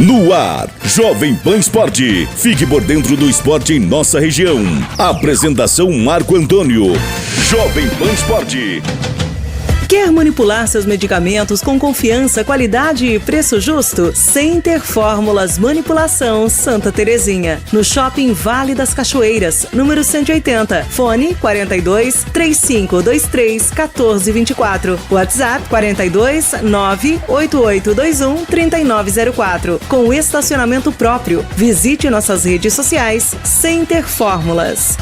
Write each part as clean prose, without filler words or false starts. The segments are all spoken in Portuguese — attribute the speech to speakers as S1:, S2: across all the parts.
S1: No ar, Jovem Pan Esporte. Fique por dentro do esporte em nossa região. Apresentação Marco Antônio. Jovem Pan Esporte.
S2: Quer manipular seus medicamentos com confiança, qualidade e preço justo? Center Fórmulas Manipulação Santa Terezinha. No Shopping Vale das Cachoeiras, número 180. Fone 42 3523 1424. WhatsApp 42 98821 3904. Com estacionamento próprio. Visite nossas redes sociais. Center Fórmulas.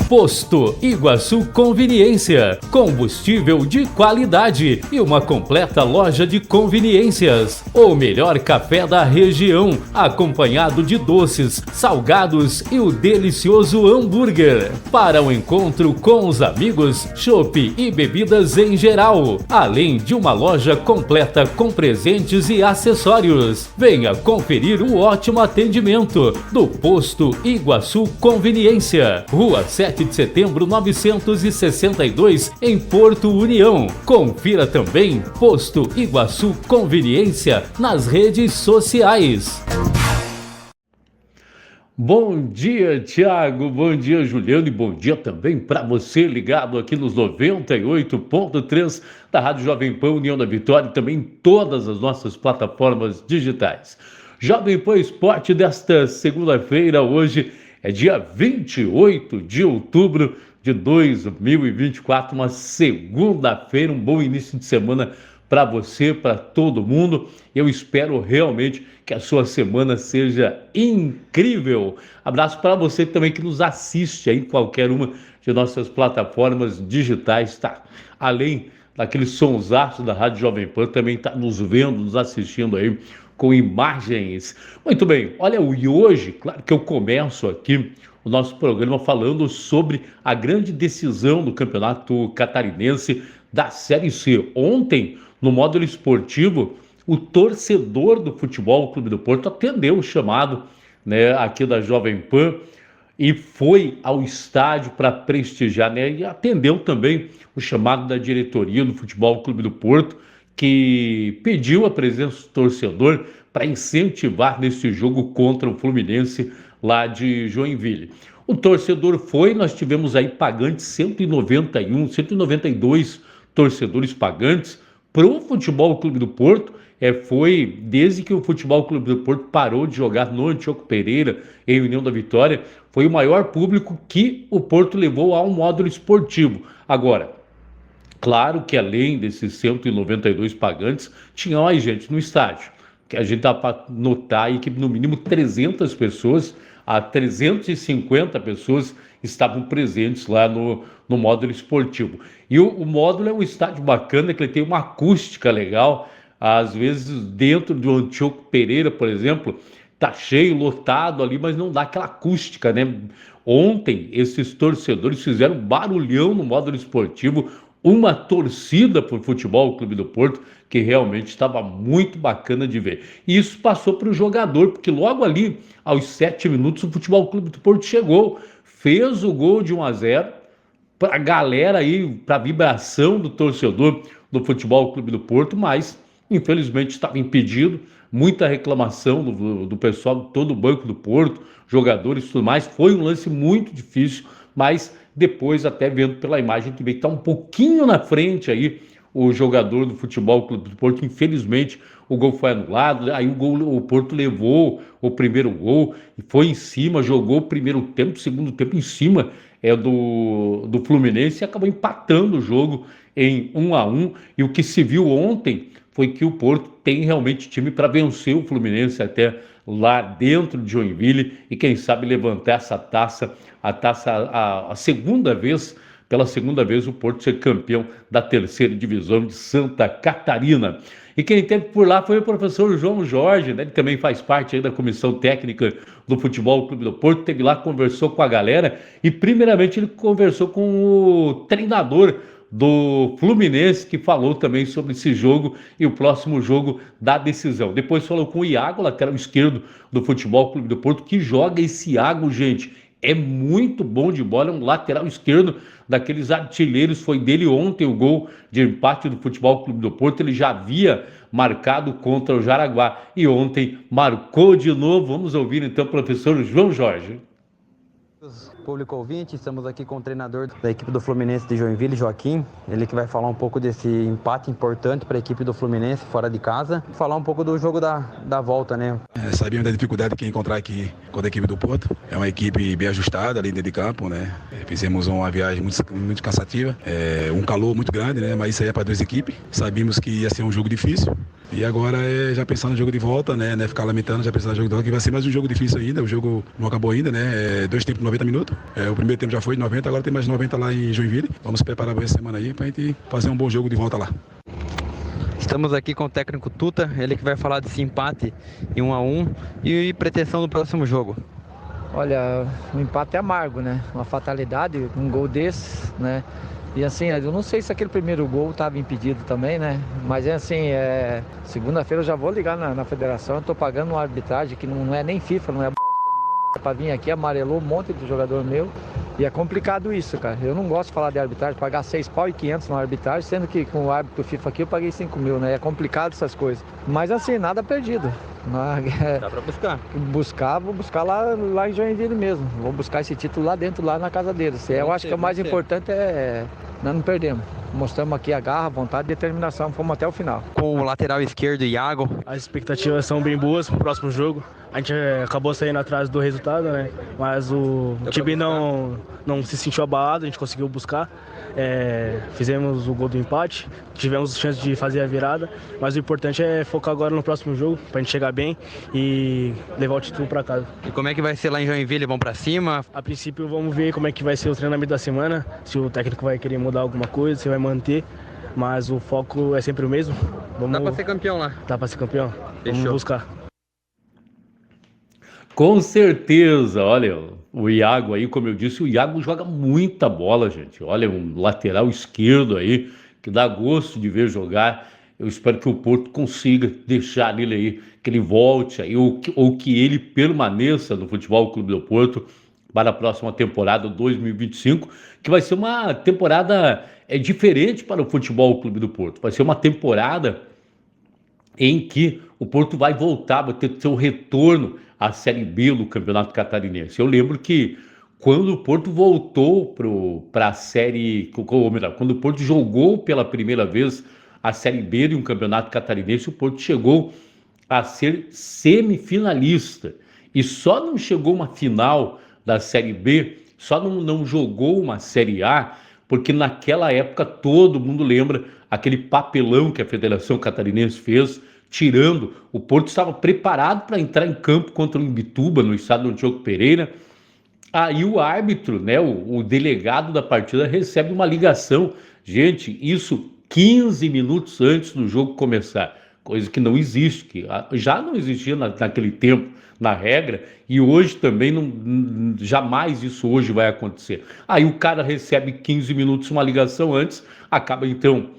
S3: Posto Iguaçu Conveniência, combustível de qualidade e uma completa loja de conveniências. O melhor café da região, acompanhado de doces, salgados e o delicioso hambúrguer. Para o encontro com os amigos, chopp e bebidas em geral, além de uma loja completa com presentes e acessórios. Venha conferir o ótimo atendimento do Posto Iguaçu Conveniência, Rua 7 de Setembro 962, em Porto União. Confira também Posto Iguaçu Conveniência nas redes sociais. Bom dia, Tiago, bom dia, Juliano, e bom dia também para você ligado aqui nos 98.3 da Rádio Jovem Pan União da Vitória e também em todas as nossas plataformas digitais. Jovem Pan Esporte desta segunda-feira, hoje é dia 28 de outubro de 2024, uma segunda-feira, um bom início de semana para você, para todo mundo. Eu espero realmente que a sua semana seja incrível. Abraço para você também que nos assiste aí em qualquer uma de nossas plataformas digitais, tá? Além daquele sonsaço da Rádio Jovem Pan, também está nos vendo, nos assistindo aí com imagens. Muito bem, olha, e hoje, claro que eu começo aqui o nosso programa falando sobre a grande decisão do Campeonato Catarinense da Série C. Ontem, no módulo esportivo, o torcedor do Futebol Clube do Porto atendeu o chamado, né, aqui da Jovem Pan e foi ao estádio para prestigiar, né, e atendeu também o chamado da diretoria do Futebol Clube do Porto, que pediu a presença do torcedor para incentivar nesse jogo contra o Fluminense lá de Joinville. O torcedor foi, nós tivemos aí pagantes 192 torcedores pagantes para o Futebol Clube do Porto. Foi desde que o Futebol Clube do Porto parou de jogar no Antioco Pereira, em União da Vitória, foi o maior público que o Porto levou ao módulo esportivo. Agora, claro que além desses 192 pagantes, tinha mais gente no estádio. Que a gente dá para notar aí que no mínimo 300 pessoas, a 350 pessoas estavam presentes lá no módulo esportivo. E o módulo é um estádio bacana, que ele tem uma acústica legal. Às vezes dentro do Antioco Pereira, por exemplo, tá cheio, lotado ali, mas não dá aquela acústica, né? Ontem esses torcedores fizeram barulhão no módulo esportivo, uma torcida para o Futebol Clube do Porto, que realmente estava muito bacana de ver. E isso passou para o jogador, porque logo ali, aos 7 minutos, o Futebol Clube do Porto chegou, fez o gol de 1-0, para a galera aí, para a vibração do torcedor do Futebol Clube do Porto, mas infelizmente estava impedido, muita reclamação do pessoal, todo o banco do Porto, jogadores e tudo mais. Foi um lance muito difícil, mas depois, até vendo pela imagem, que veio estar um pouquinho na frente aí o jogador do Futebol Clube do Porto. Infelizmente, o gol foi anulado, aí o Porto levou o primeiro gol e foi em cima, jogou o primeiro tempo, o segundo tempo em cima do Fluminense e acabou empatando o jogo em 1-1. E o que se viu ontem foi que o Porto tem realmente time para vencer o Fluminense até lá dentro de Joinville e quem sabe levantar essa taça, a segunda vez, pela segunda vez o Porto ser campeão da terceira divisão de Santa Catarina. E quem esteve por lá foi o professor João Jorge, né? Ele também faz parte aí da comissão técnica do Futebol Clube do Porto, esteve lá, conversou com a galera e primeiramente ele conversou com o treinador do Fluminense, que falou também sobre esse jogo e o próximo jogo da decisão. Depois falou com o Iago, lateral esquerdo do Futebol Clube do Porto, que joga esse Iago, gente. é muito bom de bola, é um lateral esquerdo daqueles artilheiros, foi dele ontem o gol de empate do Futebol Clube do Porto, ele já havia marcado contra o Jaraguá e ontem marcou de novo. Vamos ouvir então o professor João Jorge.
S4: Público ouvinte, estamos aqui com o treinador da equipe do Fluminense de Joinville, Joaquim, ele que vai falar um pouco desse empate importante para a equipe do Fluminense fora de casa, falar um pouco do jogo da volta, né?
S5: Sabíamos da dificuldade que ia encontrar aqui com a equipe do Porto, é uma equipe bem ajustada ali dentro de campo, né? Fizemos uma viagem muito cansativa, um calor muito grande, né? Mas isso aí é para duas equipes, sabíamos que ia ser um jogo difícil. E agora é já pensando no jogo de volta, né? Ficar lamentando, já pensando no jogo de volta, que vai ser mais um jogo difícil ainda. O jogo não acabou ainda, né? 2 tempos de 90 minutos. O primeiro tempo já foi de 90, agora tem mais 90 lá em Joinville. Vamos preparar para essa semana aí pra gente fazer um bom jogo de volta lá.
S4: Estamos aqui com o técnico Tuta, ele que vai falar desse empate em 1-1 e pretensão do próximo jogo.
S6: Olha, um empate é amargo, né? Uma fatalidade, um gol desse, né? E assim, eu não sei se aquele primeiro gol estava impedido também, né? Mas é assim, segunda-feira eu já vou ligar na federação, eu tô pagando uma arbitragem que não é nem FIFA, não é bosta nenhuma. Pra vir aqui, amarelou um monte de jogador meu. E é complicado isso, cara. Eu não gosto de falar de arbitragem, pagar 6.500 na arbitragem, sendo que com o árbitro FIFA aqui eu paguei 5 mil, né? É complicado essas coisas. Mas assim, nada perdido.
S4: Dá pra buscar?
S6: Vou buscar lá em Joinville mesmo. Vou buscar esse título lá dentro, lá na casa deles. Eu acho que o mais importante nós não perdemos. Mostramos aqui a garra, vontade e determinação. Fomos até o final.
S4: Com o lateral esquerdo, Iago.
S7: As expectativas são bem boas pro próximo jogo. A gente acabou saindo atrás do resultado, né? Mas o time não se sentiu abalado, a gente conseguiu buscar. Fizemos o gol do empate, tivemos chance de fazer a virada, mas o importante é focar agora no próximo jogo, pra gente chegar bem e levar o título pra casa.
S4: E como é que vai ser lá em Joinville? Vão pra cima?
S7: A princípio vamos ver como é que vai ser o treinamento da semana, se o técnico vai querer mudar alguma coisa, se vai manter, mas o foco é sempre o mesmo.
S4: Dá pra ser campeão lá?
S7: Dá pra ser campeão,
S4: Fechou.
S7: Vamos buscar.
S3: Com certeza, olha, o Iago aí, como eu disse, o Iago joga muita bola, gente. Olha, um lateral esquerdo aí, que dá gosto de ver jogar. Eu espero que o Porto consiga deixar ele aí, que ele volte aí, ou que ele permaneça no Futebol Clube do Porto para a próxima temporada 2025, que vai ser uma temporada diferente para o Futebol Clube do Porto. Vai ser uma temporada em que o Porto vai voltar, vai ter seu retorno à Série B do Campeonato Catarinense. Eu lembro que quando o Porto voltou para a Série... Ou melhor, quando o Porto jogou pela primeira vez a Série B de um Campeonato Catarinense, o Porto chegou a ser semifinalista. E só não chegou uma final da Série B, só não jogou uma Série A, porque naquela época todo mundo lembra aquele papelão que a Federação Catarinense fez, tirando, o Porto estava preparado para entrar em campo contra o Imbituba, no estado do Antioco Pereira. Aí o árbitro, né, o delegado da partida, recebe uma ligação. Gente, isso 15 minutos antes do jogo começar, coisa que não existe, que já não existia naquele tempo, na regra, e hoje também jamais isso hoje vai acontecer. Aí o cara recebe 15 minutos, uma ligação antes, acaba então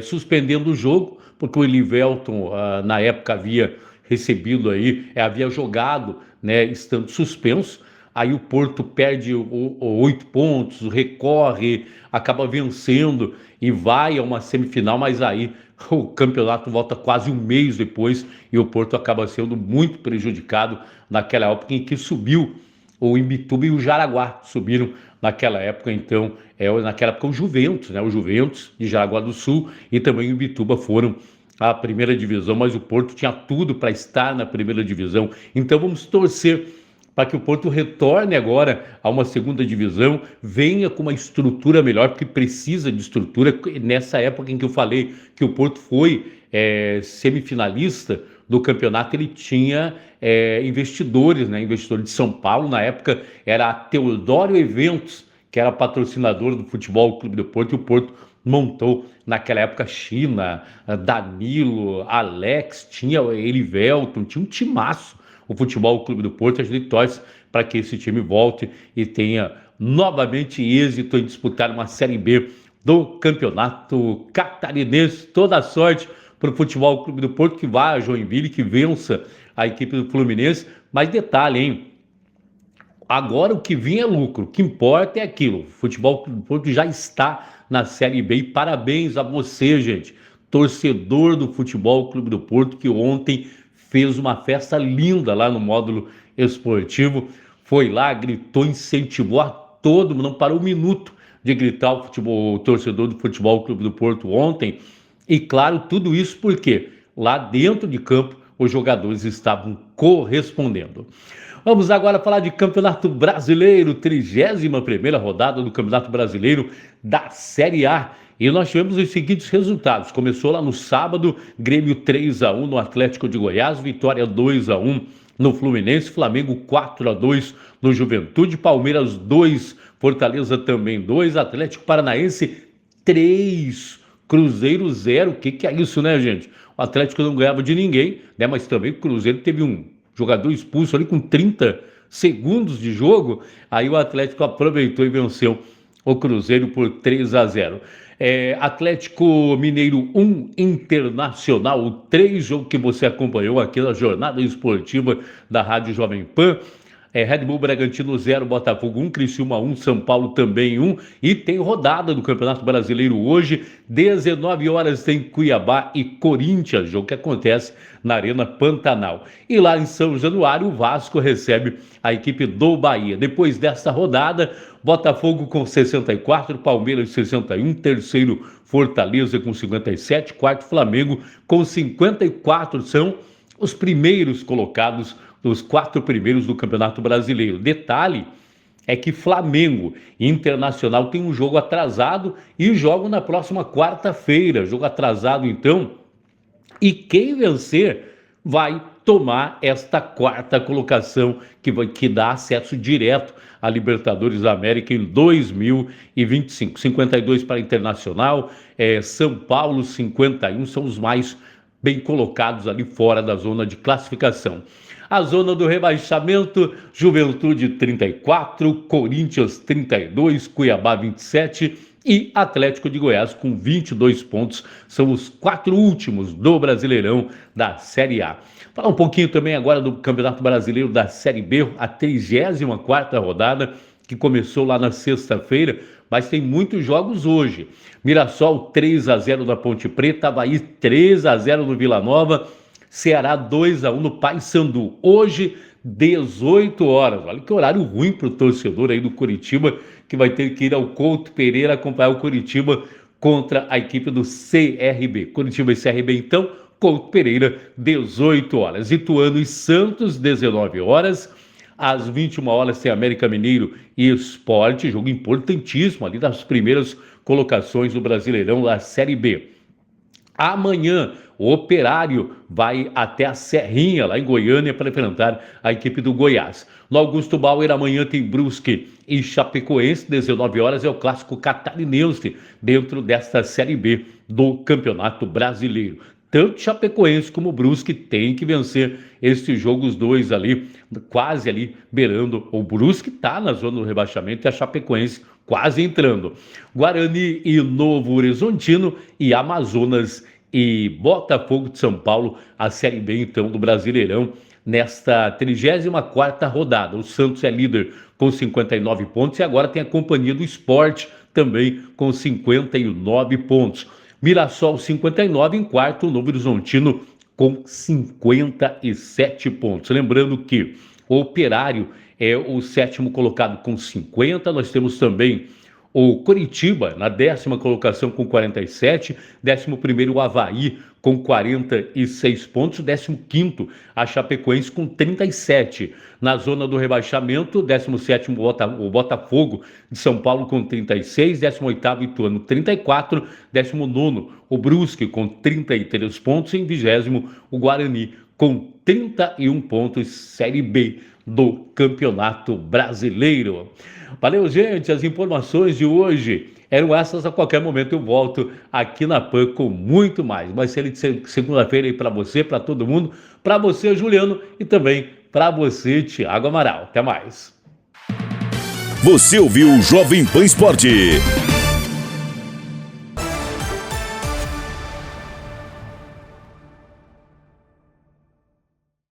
S3: suspendendo o jogo, porque o Elivelton, na época, havia recebido aí, havia jogado, né, estando suspenso. Aí o Porto perde 8 pontos, recorre, acaba vencendo e vai a uma semifinal, mas aí o campeonato volta quase um mês depois e o Porto acaba sendo muito prejudicado naquela época em que subiu o Imbituba e o Jaraguá, subiram naquela época, então, naquela época o Juventus, né? O Juventus de Jaraguá do Sul e também o Imbituba foram à primeira divisão, mas o Porto tinha tudo para estar na primeira divisão. Então vamos torcer para que o Porto retorne agora a uma segunda divisão, venha com uma estrutura melhor, porque precisa de estrutura. Nessa época em que eu falei que o Porto foi semifinalista do campeonato, ele tinha investidores, né? Investidor de São Paulo, na época era a Teodoro Eventos, que era patrocinador do Futebol Clube do Porto, e o Porto montou naquela época China, Danilo, Alex, tinha Elivelton, tinha um timaço. O Futebol Clube do Porto, a gente torce para que esse time volte e tenha novamente êxito em disputar uma Série B do Campeonato Catarinense. Toda a sorte para o Futebol Clube do Porto, que vá a Joinville, que vença a equipe do Fluminense. Mas detalhe, hein? Agora o que vinha é lucro, o que importa é aquilo. O Futebol Clube do Porto já está na Série B e parabéns a você, gente, torcedor do Futebol Clube do Porto, que ontem fez uma festa linda lá no módulo esportivo, foi lá, gritou, incentivou a todo mundo, não parou um minuto de gritar o torcedor do Futebol Clube do Porto ontem. E claro, tudo isso porque lá dentro de campo os jogadores estavam correspondendo. Vamos agora falar de Campeonato Brasileiro, 31ª rodada do Campeonato Brasileiro da Série A. E nós tivemos os seguintes resultados. Começou lá no sábado, Grêmio 3-1 no Atlético de Goiás, Vitória 2-1 no Fluminense, Flamengo 4-2 no Juventude, Palmeiras 2, Fortaleza também 2, Atlético Paranaense 3, Cruzeiro 0. O que é isso, né, gente? O Atlético não ganhava de ninguém, né? Mas também o Cruzeiro teve um jogador expulso ali com 30 segundos de jogo, aí o Atlético aproveitou e venceu o Cruzeiro por 3-0. Atlético Mineiro 1, Internacional 3, jogo que você acompanhou aqui na jornada esportiva da Rádio Jovem Pan. Red Bull Bragantino 0, Botafogo 1, Criciúma 1, São Paulo também 1. E tem rodada do Campeonato Brasileiro hoje, 19 horas tem Cuiabá e Corinthians, jogo que acontece na Arena Pantanal. E lá em São Januário, o Vasco recebe a equipe do Bahia. Depois desta rodada, Botafogo com 64, Palmeiras 61, terceiro Fortaleza com 57, quarto Flamengo com 54, são os primeiros colocados dos 4 primeiros do Campeonato Brasileiro. Detalhe é que Flamengo e Internacional tem um jogo atrasado e jogam na próxima quarta-feira. Jogo atrasado, então. E quem vencer vai tomar esta 4ª colocação que dá acesso direto à Libertadores da América em 2025. 52 para Internacional, São Paulo 51, são os mais bem colocados ali fora da zona de classificação. A zona do rebaixamento, Juventude 34, Corinthians 32, Cuiabá 27 e Atlético de Goiás com 22 pontos. São os 4 últimos do Brasileirão da Série A. Falar um pouquinho também agora do Campeonato Brasileiro da Série B, a 34ª rodada, que começou lá na sexta-feira, mas tem muitos jogos hoje. Mirassol 3-0 da Ponte Preta, Avaí 3-0 no Vila Nova, Ceará 2-1 no Paysandu. Hoje, 18 horas. Olha que horário ruim para o torcedor aí do Curitiba, que vai ter que ir ao Couto Pereira acompanhar o Curitiba contra a equipe do CRB. Curitiba e CRB, então, Couto Pereira, 18 horas. Ituano e Santos, 19 horas. Às 21 horas tem América Mineiro e Sport, jogo importantíssimo ali das primeiras colocações do Brasileirão da Série B. Amanhã, o Operário vai até a Serrinha, lá em Goiânia, para enfrentar a equipe do Goiás. No Augusto Bauer, amanhã tem Brusque e Chapecoense, 19 horas, é o clássico catarinense dentro desta Série B do Campeonato Brasileiro. Tanto Chapecoense como Brusque tem que vencer estes jogos dois ali, quase ali beirando. O Brusque está na zona do rebaixamento e a Chapecoense quase entrando. Guarani e Novo Horizontino e Amazonas e Botafogo de São Paulo, a Série B então do Brasileirão, nesta 34ª rodada. O Santos é líder com 59 pontos e agora tem a companhia do Sport também com 59 pontos. Mirassol 59 em quarto, o Novo Horizontino com 57 pontos. Lembrando que o Operário é o 7º colocado com 50, nós temos também o Coritiba na 10ª colocação com 47, 11º o Avaí com 46 pontos, 15º a Chapecoense com 37. Na zona do rebaixamento, 17º o Botafogo de São Paulo com 36, 18º Ituano 34, 19º o Brusque com 33 pontos e em 20º o Guarani com 31 pontos, Série B do Campeonato Brasileiro. Valeu, gente, as informações de hoje eram essas. A qualquer momento eu volto aqui na PAN com muito mais. Vai ser segunda-feira aí para você, para todo mundo, para você, Juliano, e também para você, Thiago Amaral. Até mais.
S1: Você ouviu o Jovem Pan Esporte.